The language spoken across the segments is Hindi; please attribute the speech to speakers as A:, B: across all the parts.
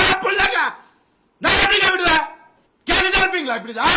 A: ஏன் பிள்ளைங்க நான் எப்படிங்க விடுவேன்? கேட்டுதான் இருப்பீங்களா இப்படிதான்?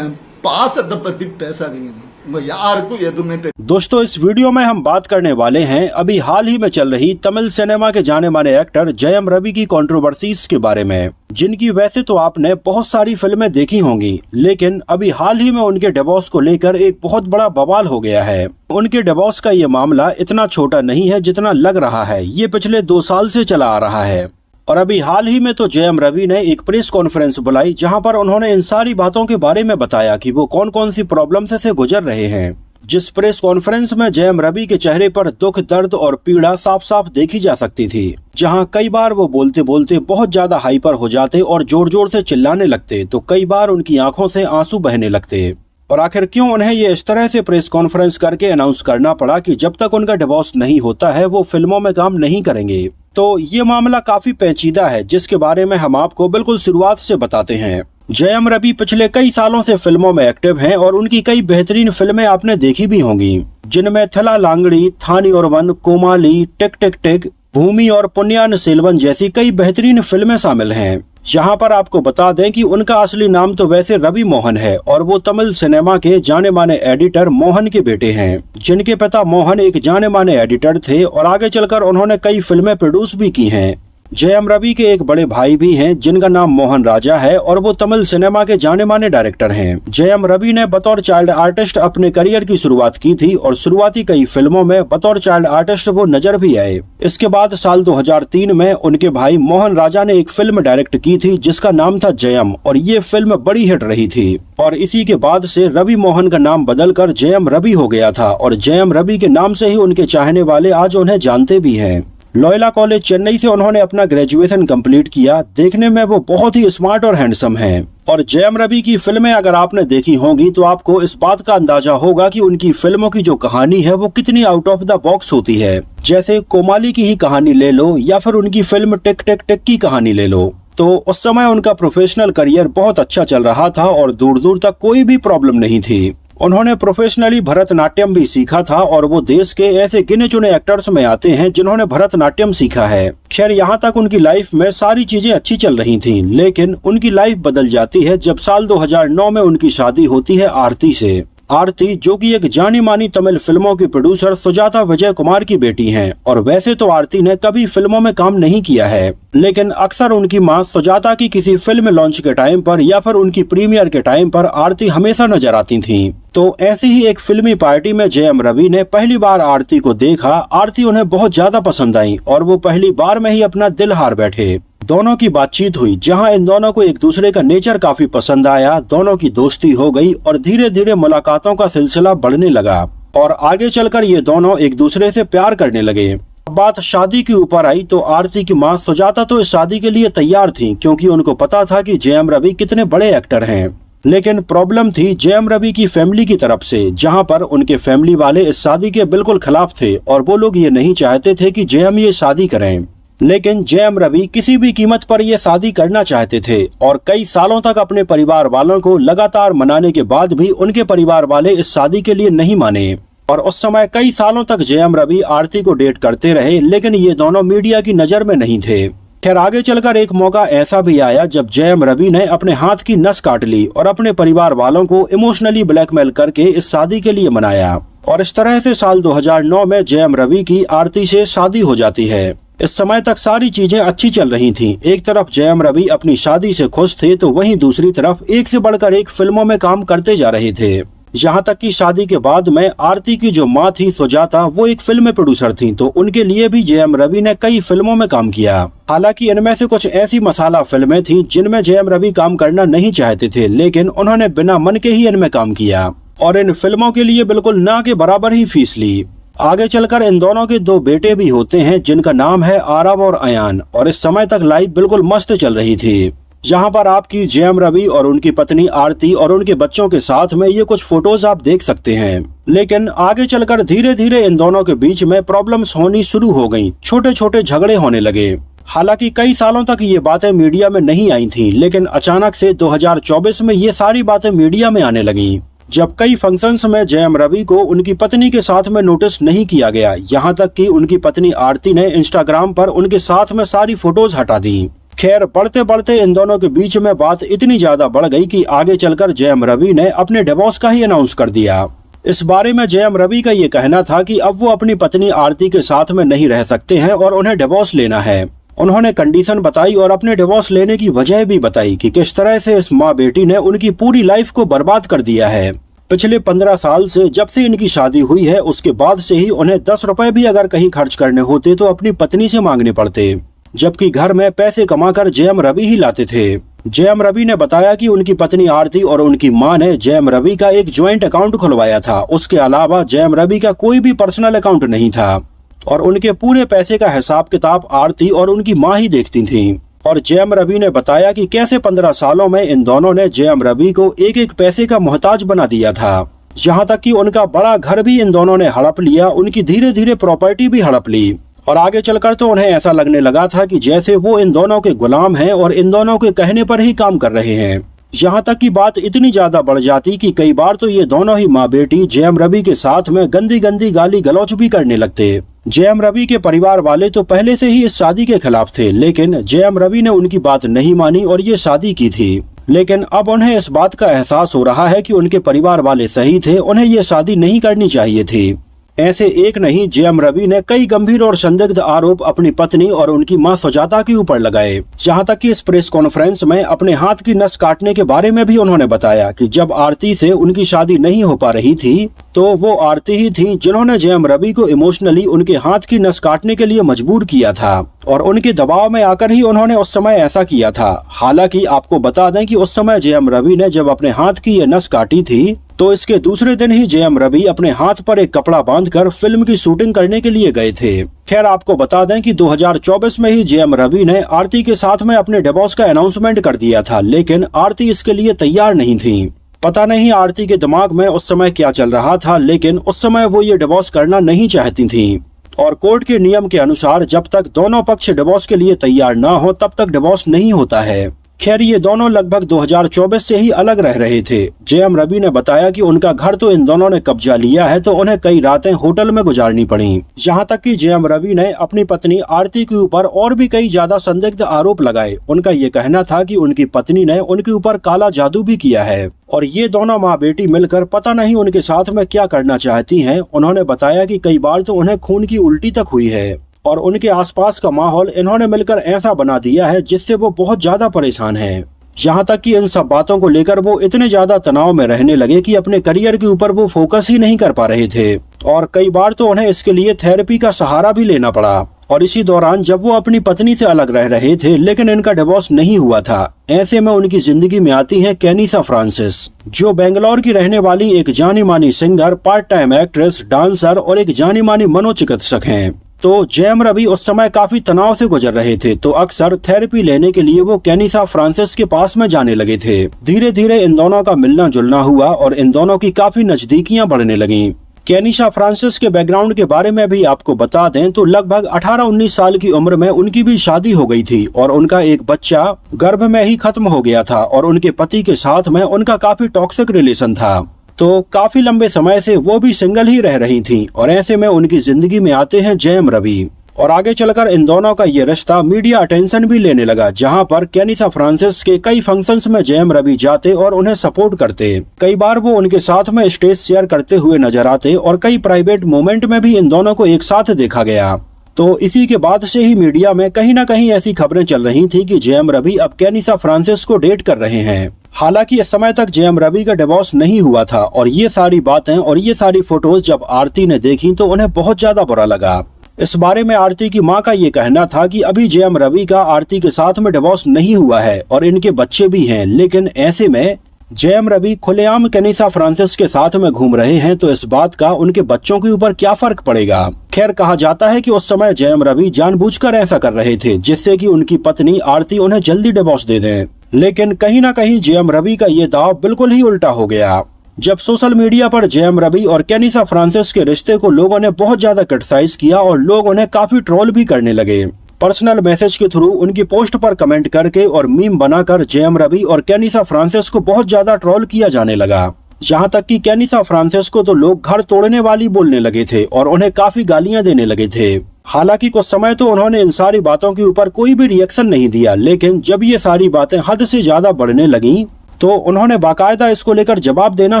B: என் பாசத்தை பத்தி பேசாதீங்க, உங்க யாருக்கும் எதுவுமே தெரியும்।
C: दोस्तों, इस वीडियो में हम बात करने वाले हैं अभी हाल ही में चल रही तमिल सिनेमा के जाने माने एक्टर जयम रवि की कंट्रोवर्सीज के बारे में, जिनकी वैसे तो आपने बहुत सारी फिल्में देखी होंगी, लेकिन अभी हाल ही में उनके डिवोर्स को लेकर एक बहुत बड़ा बवाल हो गया है। उनके डिवोर्स का ये मामला इतना छोटा नहीं है जितना लग रहा है। ये पिछले 2 साल से चला आ रहा है और अभी हाल ही में तो जयम रवि ने एक प्रेस कॉन्फ्रेंस बुलाई, जहां पर उन्होंने इन सारी बातों के बारे में बताया कि वो कौन कौन सी प्रॉब्लम से गुजर रहे हैं। जिस प्रेस कॉन्फ्रेंस में जयम रवि के चेहरे पर दुख, दर्द और पीड़ा साफ साफ देखी जा सकती थी, जहां कई बार वो बोलते बोलते बहुत ज्यादा हाइपर हो जाते और जोर जोर से चिल्लाने लगते, तो कई बार उनकी आंखों से आंसू बहने लगते। और आखिर क्यों उन्हें ये इस तरह से प्रेस कॉन्फ्रेंस करके अनाउंस करना पड़ा कि जब तक उनका डिवोर्स नहीं होता है वो फिल्मों में काम नहीं करेंगे। तो ये मामला काफी पेचीदा है, जिसके बारे में हम आपको बिल्कुल शुरुआत से बताते हैं। जयम रवि पिछले कई सालों से फिल्मों में एक्टिव हैं और उनकी कई बेहतरीन फिल्में आपने देखी भी होंगी, जिनमें थला लांगड़ी, थानी और वन, कोमाली, टिक टिक टिक, भूमि और पुण्यान सेल्वन जैसी कई बेहतरीन फिल्में शामिल हैं। यहाँ पर आपको बता दें कि उनका असली नाम तो वैसे रवि मोहन है और वो तमिल सिनेमा के जाने माने एडिटर मोहन के बेटे हैं, जिनके पिता मोहन एक जाने माने एडिटर थे और आगे चलकर उन्होंने कई फिल्में प्रोड्यूस भी की हैं। जयम रवि के एक बड़े भाई भी हैं, जिनका नाम मोहन राजा है और वो तमिल सिनेमा के जाने माने डायरेक्टर हैं। जयम रवि ने बतौर चाइल्ड आर्टिस्ट अपने करियर की शुरुआत की थी और शुरुआती कई फिल्मों में बतौर चाइल्ड आर्टिस्ट वो नजर भी आए। इसके बाद साल 2003 में उनके भाई मोहन राजा ने एक फिल्म डायरेक्ट की थी, जिसका नाम था जयम, और ये फिल्म बड़ी हिट रही थी। और इसी के बाद से रवि मोहन का नाम बदलकर जयम रवि हो गया था और जयम रवि के नाम से ही उनके चाहने वाले आज उन्हें जानते भी हैं। लॉयला कॉलेज चेन्नई से उन्होंने अपना ग्रेजुएशन कंप्लीट किया। देखने में वो बहुत ही स्मार्ट और हैंडसम हैं। और जयम रवि की फिल्में अगर आपने देखी होंगी तो आपको इस बात का अंदाजा होगा कि उनकी फिल्मों की जो कहानी है वो कितनी आउट ऑफ द बॉक्स होती है। जैसे कोमाली की ही कहानी ले लो या फिर उनकी फिल्म टिक टिक टिक की कहानी ले लो, तो उस समय उनका प्रोफेशनल करियर बहुत अच्छा चल रहा था और दूर दूर तक कोई भी प्रॉब्लम नहीं थी। उन्होंने प्रोफेशनली भरतनाट्यम भी सीखा था और वो देश के ऐसे गिने चुने एक्टर्स में आते हैं जिन्होंने भरतनाट्यम सीखा है। खैर, यहाँ तक उनकी लाइफ में सारी चीजें अच्छी चल रही थीं, लेकिन उनकी लाइफ बदल जाती है जब साल 2009 में उनकी शादी होती है आरती से। आरती, जो कि एक जानी मानी तमिल फिल्मों की प्रोड्यूसर सुजाता विजय कुमार की बेटी हैं। और वैसे तो आरती ने कभी फिल्मों में काम नहीं किया है, लेकिन अक्सर उनकी मां सुजाता की किसी फिल्म लॉन्च के टाइम पर या फिर उनकी प्रीमियर के टाइम पर आरती हमेशा नजर आती थीं। तो ऐसी ही एक फिल्मी पार्टी में जयम रवि ने पहली बार आरती को देखा। आरती उन्हें बहुत ज्यादा पसंद आई और वो पहली बार में ही अपना दिल हार बैठे। दोनों की बातचीत हुई, जहां इन दोनों को एक दूसरे का नेचर काफी पसंद आया। दोनों की दोस्ती हो गई और धीरे धीरे मुलाकातों का सिलसिला बढ़ने लगा और आगे चलकर ये दोनों एक दूसरे से प्यार करने लगे। बात शादी के ऊपर आई तो आरती की मां सुजाता तो इस शादी के लिए तैयार थी, क्योंकि उनको पता था कि जयम रवि कितने बड़े एक्टर हैं। लेकिन प्रॉब्लम थी जयम रवि की फैमिली की तरफ से, जहां पर उनके फैमिली वाले इस शादी के बिल्कुल खिलाफ थे और वो लोग ये नहीं चाहते थे कि जयम ये शादी करें। लेकिन जयम रवि किसी भी कीमत पर ये शादी करना चाहते थे और कई सालों तक अपने परिवार वालों को लगातार मनाने के बाद भी उनके परिवार वाले इस शादी के लिए नहीं माने। और उस समय कई सालों तक जयम रवि आरती को डेट करते रहे, लेकिन ये दोनों मीडिया की नजर में नहीं थे। खैर, आगे चलकर एक मौका ऐसा भी आया जब जयम रवि ने अपने हाथ की नस काट ली और अपने परिवार वालों को इमोशनली ब्लैकमेल करके इस शादी के लिए मनाया। और इस तरह से साल 2009 में जयम रवि की आरती से शादी हो जाती है। इस समय तक सारी चीजें अच्छी चल रही थीं। एक तरफ जयम रवि अपनी शादी से खुश थे तो वहीं दूसरी तरफ एक से बढ़कर एक फिल्मों में काम करते जा रहे थे। यहाँ तक कि शादी के बाद में आरती की जो माँ थी सुजाता, वो एक फिल्म प्रोड्यूसर थी, तो उनके लिए भी जयम रवि ने कई फिल्मों में काम किया। हालांकि इनमें से कुछ ऐसी मसाला फिल्में थीं जिनमें जयम रवि काम करना नहीं चाहते थे, लेकिन उन्होंने बिना मन के ही इनमें काम किया और इन फिल्मों के लिए बिल्कुल ना के बराबर ही फीस ली। आगे चलकर इन दोनों के 2 बेटे भी होते हैं, जिनका नाम है आरव और अयान। और इस समय तक लाइफ बिल्कुल मस्त चल रही थी। यहाँ पर आपकी जयम रवि और उनकी पत्नी आरती और उनके बच्चों के साथ में ये कुछ फोटोज आप देख सकते हैं। लेकिन आगे चलकर धीरे धीरे इन दोनों के बीच में प्रॉब्लम्स होनी शुरू हो गयी। छोटे छोटे झगड़े होने लगे। हालांकि कई सालों तक ये बातें मीडिया में नहीं आई थी, लेकिन अचानक से 2024 में ये सारी बातें मीडिया में आने लगी, जब कई फंक्शंस में जयम रवि को उनकी पत्नी के साथ में नोटिस नहीं किया गया। यहाँ तक कि उनकी पत्नी आरती ने इंस्टाग्राम पर उनके साथ में सारी फोटोज हटा दी। खैर बढ़ते बढ़ते इन दोनों के बीच में बात इतनी ज्यादा बढ़ गई कि आगे चलकर जयम रवि ने अपने डिवोर्स का ही अनाउंस कर दिया। इस बारे में जयम रवि का ये कहना था कि अब वो अपनी पत्नी आरती के साथ में नहीं रह सकते हैं और उन्हें डिवोर्स लेना है। उन्होंने कंडीशन बताई और अपने डिवोर्स लेने की वजह भी बताई कि किस तरह से इस माँ बेटी ने उनकी पूरी लाइफ को बर्बाद कर दिया है। पिछले 15 साल से जब से इनकी शादी हुई है उसके बाद से ही उन्हें 10 रुपए भी अगर कहीं खर्च करने होते तो अपनी पत्नी से मांगने पड़ते, जबकि घर में पैसे कमाकर जयम रवि ही लाते थे। जयम रवि ने बताया कि उनकी पत्नी आरती और उनकी मां ने जयम रवि का एक ज्वाइंट अकाउंट खुलवाया था। उसके अलावा जयम रवि का कोई भी पर्सनल अकाउंट नहीं था और उनके पूरे पैसे का हिसाब किताब आरती और उनकी मां ही देखती थीं। और जयम रवि ने बताया कि कैसे 15 सालों में इन दोनों ने जयम रवि को एक एक पैसे का मोहताज बना दिया था। यहाँ तक कि उनका बड़ा घर भी इन दोनों ने हड़प लिया, उनकी धीरे धीरे प्रॉपर्टी भी हड़प ली और आगे चलकर तो उन्हें ऐसा लगने लगा था कि जैसे वो इन दोनों के गुलाम हैं और इन दोनों के कहने पर ही काम कर रहे हैं। यहाँ तक कि बात इतनी ज्यादा बढ़ जाती कि कई बार तो ये दोनों ही माँ बेटी जयम रवि के साथ में गंदी गंदी गाली गलौज भी करने लगते। जयम रवि के परिवार वाले तो पहले से ही इस शादी के खिलाफ थे, लेकिन जयम रवि ने उनकी बात नहीं मानी और ये शादी की थी। लेकिन अब उन्हें इस बात का एहसास हो रहा है कि उनके परिवार वाले सही थे, उन्हें ये शादी नहीं करनी चाहिए थी। ऐसे एक नहीं, जयम रवि ने कई गंभीर और संदिग्ध आरोप अपनी पत्नी और उनकी मां सुजाता के ऊपर लगाए। जहां तक कि इस प्रेस कॉन्फ्रेंस में अपने हाथ की नस काटने के बारे में भी उन्होंने बताया कि जब आरती से उनकी शादी नहीं हो पा रही थी तो वो आरती ही थी जिन्होंने जयम रवि को इमोशनली उनके हाथ की नस काटने के लिए मजबूर किया था और उनके दबाव में आकर ही उन्होंने उस समय ऐसा किया था। हालांकि आपको बता दें कि उस समय जयम रवि ने जब अपने हाथ की ये नस काटी थी तो इसके दूसरे दिन ही जयम रवि अपने हाथ पर एक कपड़ा बांधकर फिल्म की शूटिंग करने के लिए गए थे। खैर आपको बता दें कि 2024 में ही जयम रवि ने आरती के साथ में अपने डिवोर्स का अनाउंसमेंट कर दिया था, लेकिन आरती इसके लिए तैयार नहीं थी। पता नहीं आरती के दिमाग में उस समय क्या चल रहा था, लेकिन उस समय वो ये डिवोर्स करना नहीं चाहती थी और कोर्ट के नियम के अनुसार जब तक दोनों पक्ष डिवोर्स के लिए तैयार न हो तब तक डिवोर्स नहीं होता है। खैर ये दोनों लगभग 2024 से ही अलग रह रहे थे। जयम रवि ने बताया कि उनका घर तो इन दोनों ने कब्जा लिया है तो उन्हें कई रातें होटल में गुजारनी पड़ी। यहाँ तक कि जयम रवि ने अपनी पत्नी आरती के ऊपर और भी कई ज्यादा संदिग्ध आरोप लगाए। उनका ये कहना था कि उनकी पत्नी ने उनके ऊपर काला जादू भी किया है और ये दोनों माँ बेटी मिलकर पता नहीं उनके साथ में क्या करना चाहती हैं। उन्होंने बताया कि कई बार तो उन्हें खून की उल्टी तक हुई है और उनके आसपास का माहौल इन्होंने मिलकर ऐसा बना दिया है जिससे वो बहुत ज्यादा परेशान हैं। यहाँ तक कि इन सब बातों को लेकर वो इतने ज्यादा तनाव में रहने लगे कि अपने करियर के ऊपर वो फोकस ही नहीं कर पा रहे थे और कई बार तो उन्हें इसके लिए थेरेपी का सहारा भी लेना पड़ा। और इसी दौरान जब वो अपनी पत्नी से अलग रह रहे थे लेकिन इनका डिवोर्स नहीं हुआ था, ऐसे में उनकी जिंदगी में आती है कैनिसा फ्रांसिस, जो बेंगलोर की रहने वाली एक जानी मानी singer, part time actress, dancer और एक जानी मानी मनोचिकित्सक हैं। तो जयम रवि उस समय काफी तनाव से गुजर रहे थे तो अक्सर थेरेपी लेने के लिए वो कैनिसा फ्रांसिस के पास में जाने लगे थे। धीरे धीरे इन दोनों का मिलना जुलना हुआ और इन दोनों की काफी नजदीकियां बढ़ने लगीं। कैनिसा फ्रांसिस के बैकग्राउंड के बारे में भी आपको बता दें तो लगभग 18-19 साल की उम्र में उनकी भी शादी हो गई थी और उनका एक बच्चा गर्भ में ही खत्म हो गया था और उनके पति के साथ में उनका काफी टॉक्सिक रिलेशन था। तो काफी लंबे समय से वो भी सिंगल ही रह रही थीं और ऐसे में उनकी जिंदगी में आते हैं जयम रवि और आगे चलकर इन दोनों का ये रिश्ता मीडिया अटेंशन भी लेने लगा, जहां पर कैनिसा फ्रांसिस के कई फंक्शंस में जयम रवि जाते और उन्हें सपोर्ट करते। कई बार वो उनके साथ में स्टेज शेयर करते हुए नजर आते और कई प्राइवेट मोमेंट में भी इन दोनों को एक साथ देखा गया। तो इसी के बाद से ही मीडिया में कहीं न कहीं ऐसी खबरें चल रही थी कि जयम रवि अब कैनिसा फ्रांसिस को डेट कर रहे हैं। हालांकि इस समय तक जयम रवि का डिवोर्स नहीं हुआ था और ये सारी बातें और ये सारी फोटोज जब आरती ने देखी तो उन्हें बहुत ज्यादा बुरा लगा। इस बारे में आरती की मां का ये कहना था कि अभी जयम रवि का आरती के साथ में डिवोर्स नहीं हुआ है और इनके बच्चे भी हैं, लेकिन ऐसे में जयम रवि खुलेआम कैनिसा फ्रांसिस के साथ में घूम रहे हैं तो इस बात का उनके बच्चों के ऊपर क्या फर्क पड़ेगा। खैर कहा जाता है कि उस समय जयम रवि जानबूझकर ऐसा कर रहे थे जिससे कि उनकी पत्नी आरती उन्हें जल्दी डिवोर्स दे दें, लेकिन कहीं ना कहीं जयम रवि का ये दाव बिल्कुल ही उल्टा हो गया। जब सोशल मीडिया पर जयम रवि और कैनिसा फ्रांसिस के रिश्ते को लोगों ने बहुत ज्यादा क्रिटिसाइज किया और लोग उन्हें काफी ट्रोल भी करने लगे। पर्सनल मैसेज के थ्रू उनकी पोस्ट पर कमेंट करके और मीम बनाकर जयम रवि और कैनिसा फ्रांसिस को बहुत ज्यादा ट्रोल किया जाने लगा। यहाँ तक कि कैनिसा फ्रांसिस को तो लोग घर तोड़ने वाली बोलने लगे थे और उन्हें काफी गालियां देने लगे थे। हालांकि कुछ समय तो उन्होंने इन सारी बातों के ऊपर कोई भी रिएक्शन नहीं दिया, लेकिन जब ये सारी बातें हद से ज्यादा बढ़ने लगीं, तो उन्होंने बाकायदा इसको लेकर जवाब देना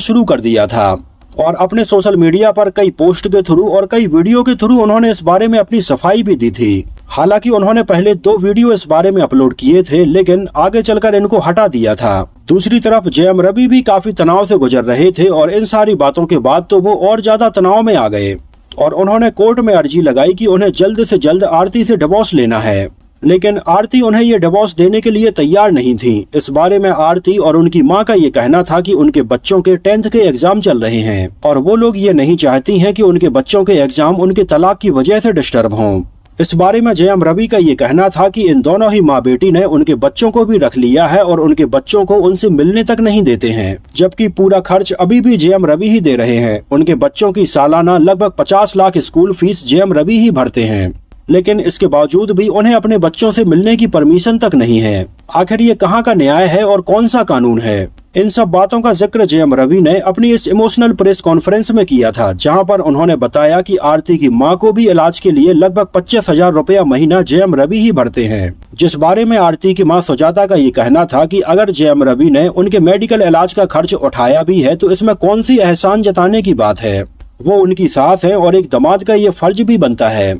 C: शुरू कर दिया था और अपने सोशल मीडिया पर कई पोस्ट के थ्रू और कई वीडियो के थ्रू उन्होंने इस बारे में अपनी सफाई भी दी थी। हालांकि उन्होंने पहले 2 वीडियो इस बारे में अपलोड किए थे, लेकिन आगे चलकर इनको हटा दिया था। दूसरी तरफ जयम रवि भी काफी तनाव से गुजर रहे थे और इन सारी बातों के बाद तो वो और ज्यादा तनाव में आ गए और उन्होंने कोर्ट में अर्जी लगाई कि उन्हें जल्द से जल्द आरती से डिवोर्स लेना है, लेकिन आरती उन्हें ये डिवोर्स देने के लिए तैयार नहीं थी। इस बारे में आरती और उनकी मां का ये कहना था कि उनके बच्चों के 10th के एग्जाम चल रहे हैं और वो लोग ये नहीं चाहती हैं कि उनके बच्चों के एग्जाम उनके तलाक की वजह से डिस्टर्ब हों। इस बारे में जयम रवि का ये कहना था कि इन दोनों ही माँ बेटी ने उनके बच्चों को भी रख लिया है और उनके बच्चों को उनसे मिलने तक नहीं देते हैं, जबकि पूरा खर्च अभी भी जयम रवि ही दे रहे हैं। उनके बच्चों की सालाना लगभग 50 लाख स्कूल फीस जयम रवि ही भरते हैं, लेकिन इसके बावजूद भी उन्हें अपने बच्चों से मिलने की परमिशन तक नहीं है। आखिर ये कहाँ का न्याय है और कौन सा कानून है? इन सब बातों का जिक्र जयम रवि ने अपनी इस इमोशनल प्रेस कॉन्फ्रेंस में किया था, जहां पर उन्होंने बताया कि आरती की मां को भी इलाज के लिए लगभग 25,000 रुपया महीना जयम रवि ही भरते हैं। जिस बारे में आरती की मां सुजाता का ये कहना था कि अगर जयम रवि ने उनके मेडिकल इलाज का खर्च उठाया भी है तो इसमें कौन सी एहसान जताने की बात है। वो उनकी सास है और एक दामाद का ये फर्ज भी बनता है।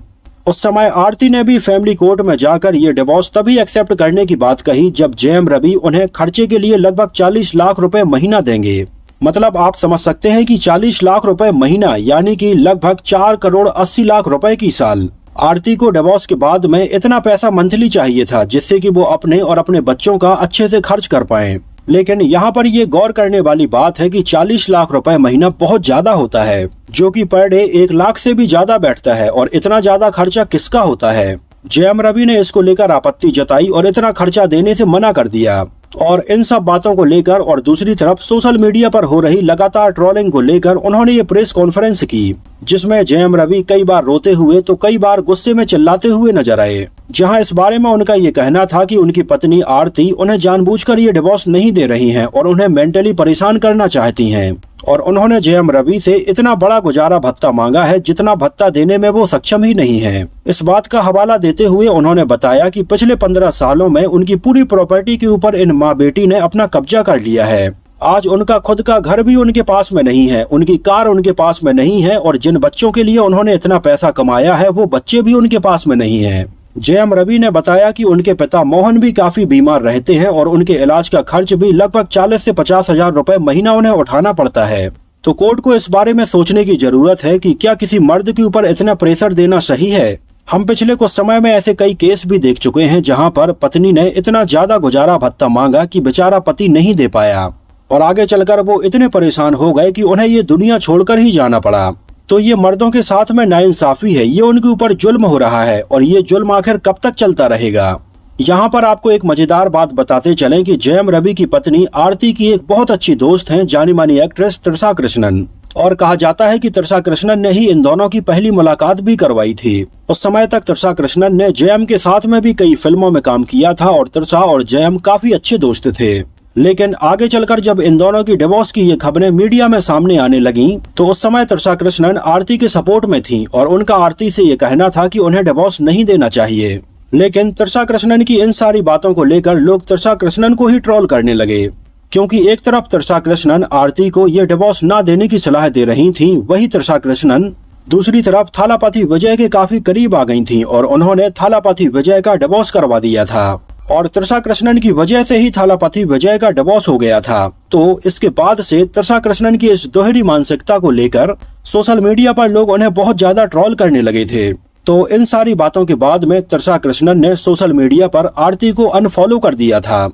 C: उस समय आरती ने भी फैमिली कोर्ट में जाकर ये डिवोर्स तभी एक्सेप्ट करने की बात कही जब जयम रवि उन्हें खर्चे के लिए लगभग 40 लाख रुपए महीना देंगे। मतलब आप समझ सकते हैं कि 40 लाख रुपए महीना यानी कि लगभग 4 करोड़ 80 लाख रुपए की साल। आरती को डिवोर्स के बाद में इतना पैसा मंथली चाहिए था जिससे कि वो अपने और अपने बच्चों का अच्छे से खर्च कर पाएं। लेकिन यहाँ पर ये गौर करने वाली बात है कि 40 लाख रुपए महीना बहुत ज्यादा होता है, जो कि पर डे 1 लाख से भी ज्यादा बैठता है। और इतना ज्यादा खर्चा किसका होता है? जयम रवि ने इसको लेकर आपत्ति जताई और इतना खर्चा देने से मना कर दिया। और इन सब बातों को लेकर और दूसरी तरफ सोशल मीडिया पर हो रही लगातार ट्रोलिंग को लेकर उन्होंने ये प्रेस कॉन्फ्रेंस की, जिसमें जयम रवि कई बार रोते हुए तो कई बार गुस्से में चिल्लाते हुए नजर आए। जहां इस बारे में उनका ये कहना था कि उनकी पत्नी आरती उन्हें जानबूझकर ये डिवोर्स नहीं दे रही हैं और उन्हें मेंटली परेशान करना चाहती हैं और उन्होंने जयम रवि से इतना बड़ा गुजारा भत्ता मांगा है जितना भत्ता देने में वो सक्षम ही नहीं है। इस बात का हवाला देते हुए उन्होंने बताया कि पिछले 15 सालों में उनकी पूरी प्रॉपर्टी के ऊपर इन माँ बेटी ने अपना कब्जा कर लिया है। आज उनका खुद का घर भी उनके पास में नहीं है, उनकी कार उनके पास में नहीं है और जिन बच्चों के लिए उन्होंने इतना पैसा कमाया है वो बच्चे भी उनके पास में नहीं है। जयम रवि ने बताया कि उनके पिता मोहन भी काफी बीमार रहते हैं और उनके इलाज का खर्च भी लगभग 40 से 50 हजार रुपए महीना उन्हें उठाना पड़ता है। तो कोर्ट को इस बारे में सोचने की जरूरत है कि क्या किसी मर्द के ऊपर इतना प्रेशर देना सही है। हम पिछले कुछ समय में ऐसे कई केस भी देख चुके हैं जहां पर पत्नी ने इतना ज्यादा गुजारा भत्ता मांगा कि बेचारा पति नहीं दे पाया और आगे चलकर वो इतने परेशान हो गए कि उन्हें ये दुनिया छोड़कर ही जाना पड़ा। तो ये मर्दों के साथ में नाइंसाफी है, ये उनके ऊपर जुल्म हो रहा है और ये जुल्म आखिर कब तक चलता रहेगा। यहाँ पर आपको एक मजेदार बात बताते चलें कि जयम रवि की पत्नी आरती की एक बहुत अच्छी दोस्त हैं जानी मानी एक्ट्रेस तृषा कृष्णन, और कहा जाता है कि तृषा कृष्णन ने ही इन दोनों की पहली मुलाकात भी करवाई थी। उस समय तक तृषा कृष्णन ने जयम के साथ में भी कई फिल्मों में काम किया था और तृषा और जयम काफी अच्छे दोस्त थे। लेकिन आगे चलकर जब इन दोनों की डिवोर्स की ये खबरें मीडिया में सामने आने लगी तो उस समय तृषा कृष्णन आरती के सपोर्ट में थी और उनका आरती से ये कहना था कि उन्हें डिवोर्स नहीं देना चाहिए। लेकिन तृषा कृष्णन की इन सारी बातों को लेकर लोग तृषा कृष्णन को ही ट्रोल करने लगे, क्योंकि एक तरफ तृषा कृष्णन आरती को ये डिवोर्स न देने की सलाह दे रही थी, वही तृषा कृष्णन दूसरी तरफ थालापति विजय के काफी करीब आ गई थी और उन्होंने थालापति विजय का डिवोर्स करवा दिया था और तृषा कृष्णन की वजह से ही थालापति विजय का डिवोर्स हो गया था। तो इसके बाद से तृषा कृष्णन की इस दोहरी मानसिकता को लेकर सोशल मीडिया पर लोग उन्हें बहुत ज्यादा ट्रोल करने लगे थे। तो इन सारी बातों के बाद में तृषा कृष्णन ने सोशल मीडिया पर आरती को अनफॉलो कर दिया था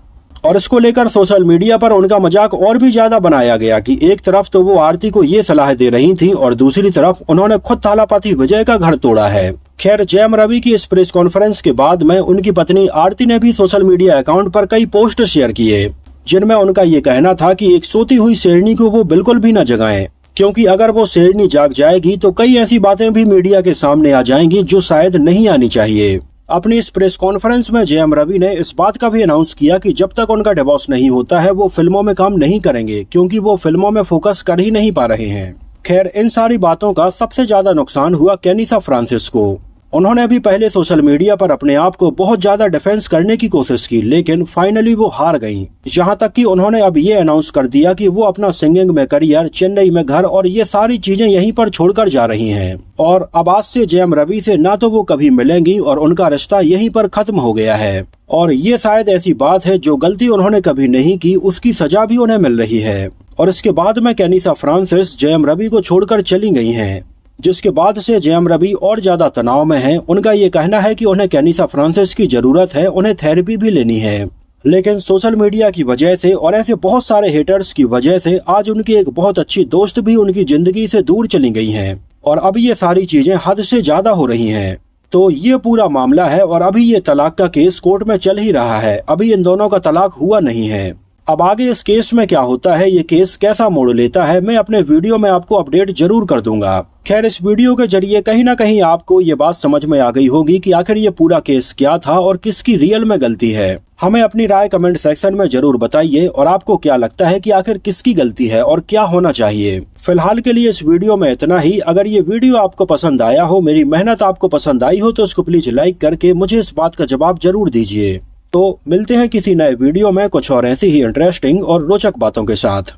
C: और इसको लेकर सोशल मीडिया पर उनका मजाक और भी ज्यादा बनाया गया कि एक तरफ तो वो आरती को ये सलाह दे रही थी और दूसरी तरफ उन्होंने खुद थालापति विजय का घर तोड़ा है। खैर, जयम रवि की इस प्रेस कॉन्फ्रेंस के बाद में उनकी पत्नी आरती ने भी सोशल मीडिया अकाउंट पर कई पोस्ट शेयर किए, जिनमें उनका ये कहना था कि एक सोती हुई शेरनी को वो बिल्कुल भी न जगाएं, क्योंकि अगर वो शेरनी जाग जाएगी तो कई ऐसी बातें भी मीडिया के सामने आ जाएंगी जो शायद नहीं आनी चाहिए। अपनी इस प्रेस कॉन्फ्रेंस में जयम रवि ने इस बात का भी अनाउंस किया कि जब तक उनका डिवोर्स नहीं होता है वो फिल्मों में काम नहीं करेंगे, क्योंकि वो फिल्मों में फोकस कर ही नहीं पा रहे हैं। खैर, इन सारी बातों का सबसे ज्यादा नुकसान हुआ केनिसा फ्रांसिस को, उन्होंने भी पहले सोशल मीडिया पर अपने आप को बहुत ज्यादा डिफेंस करने की कोशिश की, लेकिन फाइनली वो हार गईं। यहाँ तक कि उन्होंने अब ये अनाउंस कर दिया कि वो अपना सिंगिंग में करियर, चेन्नई में घर और ये सारी चीजें यहीं पर छोड़कर जा रही हैं। और अब आज से जयम रवि से ना तो वो कभी मिलेंगी और उनका रिश्ता यहीं पर खत्म हो गया है। और ये शायद ऐसी बात है जो गलती उन्होंने कभी नहीं की उसकी सजा भी उन्हें मिल रही है। और इसके बाद में कैनिसा फ्रांसिस जयम रवि को छोड़कर चली गई हैं, जिसके बाद से जयम रवि और ज्यादा तनाव में हैं। उनका ये कहना है कि उन्हें कैनिसा फ्रांसिस की जरूरत है, उन्हें थेरेपी भी लेनी है। लेकिन सोशल मीडिया की वजह से और ऐसे बहुत सारे हेटर्स की वजह से आज उनकी एक बहुत अच्छी दोस्त भी उनकी जिंदगी से दूर चली गई हैं। और अब ये सारी चीजें हद से ज्यादा हो रही हैं। तो ये पूरा मामला है और अभी ये तलाक का केस कोर्ट में चल ही रहा है। अभी इन दोनों का तलाक हुआ नहीं है। अब आगे इस केस में क्या होता है, ये केस कैसा मोड़ लेता है, मैं अपने वीडियो में आपको अपडेट जरूर कर दूंगा। खैर, इस वीडियो के जरिए कहीं ना कहीं आपको ये बात समझ में आ गई होगी कि आखिर ये पूरा केस क्या था और किसकी रियल में गलती है। हमें अपनी राय कमेंट सेक्शन में जरूर बताइए और आपको क्या लगता है कि आखिर किसकी गलती है और क्या होना चाहिए। फिलहाल के लिए इस वीडियो में इतना ही। अगर ये वीडियो आपको पसंद आया हो, मेरी मेहनत आपको पसंद आई हो, तो इसको प्लीज लाइक करके मुझे इस बात का जवाब जरूर दीजिए। तो मिलते हैं किसी नए वीडियो में कुछ और ऐसी ही इंटरेस्टिंग और रोचक बातों के साथ।